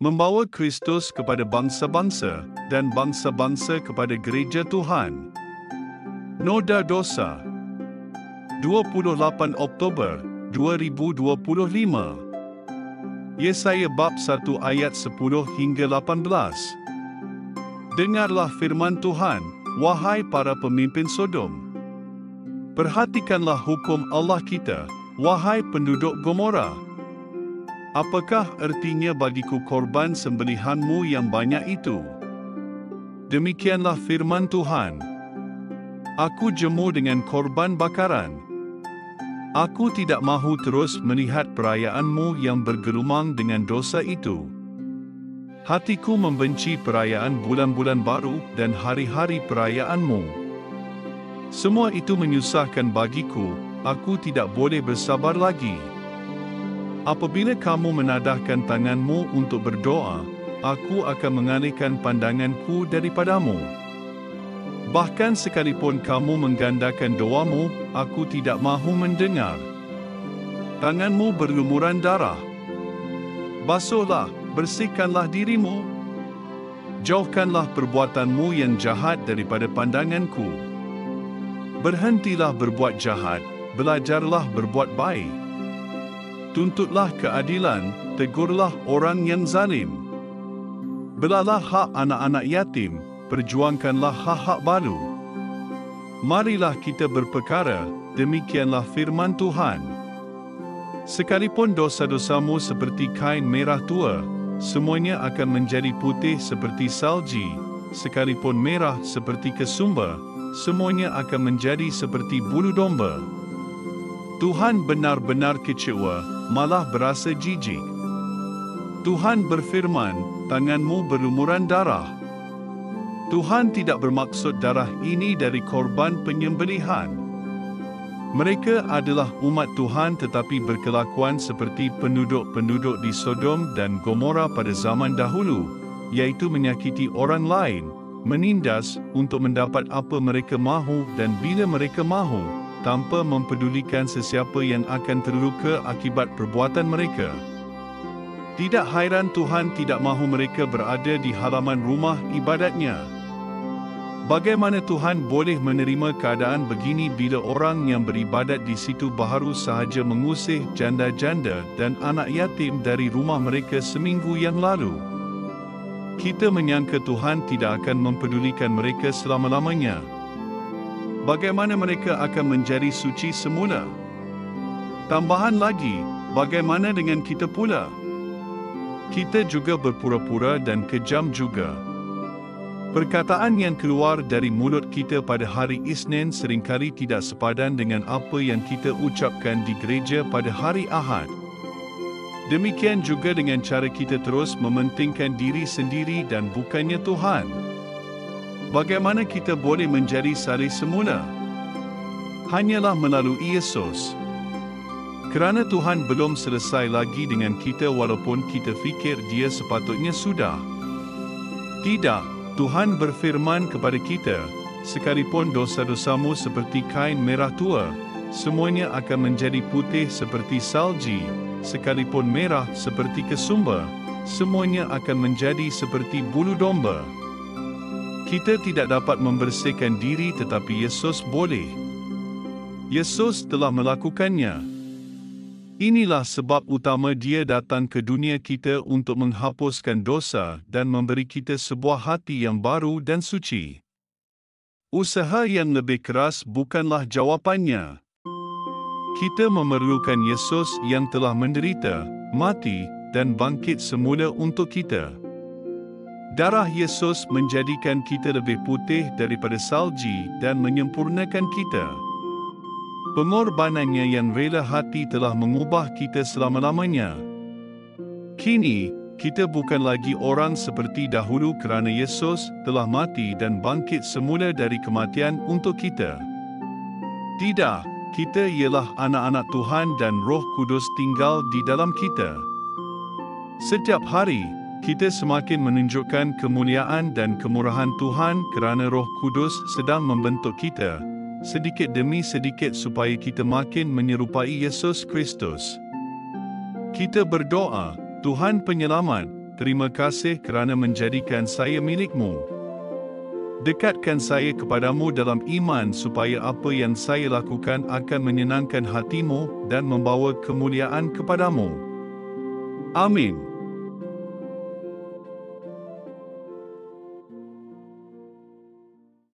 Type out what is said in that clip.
membawa Kristus kepada bangsa-bangsa dan bangsa-bangsa kepada gereja Tuhan. Noda dosa 28 Oktober 2025. Yesaya bab 1 ayat 10 hingga 18. Dengarlah firman Tuhan, wahai para pemimpin Sodom. Perhatikanlah hukum Allah kita, wahai penduduk Gomora. Apakah artinya bagiku korban sembelihanmu yang banyak itu? Demikianlah firman Tuhan. Aku jemu dengan korban bakaran. Aku tidak mahu terus melihat perayaanmu yang bergelumang dengan dosa itu. Hatiku membenci perayaan bulan-bulan baru dan hari-hari perayaanmu. Semua itu menyusahkan bagiku, aku tidak boleh bersabar lagi. Apabila kamu menadahkan tanganmu untuk berdoa, aku akan mengalihkan pandanganku daripadamu. Bahkan sekalipun kamu menggandakan doamu, aku tidak mahu mendengar. Tanganmu berlumuran darah. Basuhlah, bersihkanlah dirimu. Jauhkanlah perbuatanmu yang jahat daripada pandanganku. Berhentilah berbuat jahat, belajarlah berbuat baik. Tuntutlah keadilan, tegurlah orang yang zalim. Belalah hak anak-anak yatim, perjuangkanlah hak-hak baru. Marilah kita berperkara, demikianlah firman Tuhan. Sekalipun dosa-dosamu seperti kain merah tua, semuanya akan menjadi putih seperti salji. Sekalipun merah seperti kesumber, semuanya akan menjadi seperti bulu domba. Tuhan benar-benar kecewa, malah berasa jijik. Tuhan berfirman, tanganmu berlumuran darah. Tuhan tidak bermaksud darah ini dari korban penyembelihan. Mereka adalah umat Tuhan tetapi berkelakuan seperti penduduk-penduduk di Sodom dan Gomora pada zaman dahulu, iaitu menyakiti orang lain, menindas untuk mendapat apa mereka mahu dan bila mereka mahu, tanpa mempedulikan sesiapa yang akan terluka akibat perbuatan mereka. Tidak hairan Tuhan tidak mahu mereka berada di halaman rumah ibadatnya. Bagaimana Tuhan boleh menerima keadaan begini bila orang yang beribadat di situ baharu sahaja mengusir janda-janda dan anak yatim dari rumah mereka seminggu yang lalu? Kita menyangka Tuhan tidak akan mempedulikan mereka selama-lamanya. Bagaimana mereka akan menjadi suci semula? Tambahan lagi, bagaimana dengan kita pula? Kita juga berpura-pura dan kejam juga. Perkataan yang keluar dari mulut kita pada hari Isnin seringkali tidak sepadan dengan apa yang kita ucapkan di gereja pada hari Ahad. Demikian juga dengan cara kita terus mementingkan diri sendiri dan bukannya Tuhan. Bagaimana kita boleh menjadi saleh semula? Hanyalah melalui Yesus. Kerana Tuhan belum selesai lagi dengan kita walaupun kita fikir dia sepatutnya sudah. Tidak, Tuhan berfirman kepada kita, sekalipun dosa-dosamu seperti kain merah tua, semuanya akan menjadi putih seperti salji, sekalipun merah seperti kesumber, semuanya akan menjadi seperti bulu domba. Kita tidak dapat membersihkan diri tetapi Yesus boleh. Yesus telah melakukannya. Inilah sebab utama dia datang ke dunia kita untuk menghapuskan dosa dan memberi kita sebuah hati yang baru dan suci. Usaha yang lebih keras bukanlah jawapannya. Kita memerlukan Yesus yang telah menderita, mati dan bangkit semula untuk kita. Darah Yesus menjadikan kita lebih putih daripada salji dan menyempurnakan kita. Pengorbanannya yang rela hati telah mengubah kita selama-lamanya. Kini, kita bukan lagi orang seperti dahulu kerana Yesus telah mati dan bangkit semula dari kematian untuk kita. Tidak, kita ialah anak-anak Tuhan dan Roh Kudus tinggal di dalam kita. Setiap hari, kita semakin menunjukkan kemuliaan dan kemurahan Tuhan kerana Roh Kudus sedang membentuk kita, sedikit demi sedikit supaya kita makin menyerupai Yesus Kristus. Kita berdoa, Tuhan Penyelamat, terima kasih kerana menjadikan saya milikmu. Dekatkan saya kepadamu dalam iman supaya apa yang saya lakukan akan menyenangkan hatimu dan membawa kemuliaan kepadamu. Amin.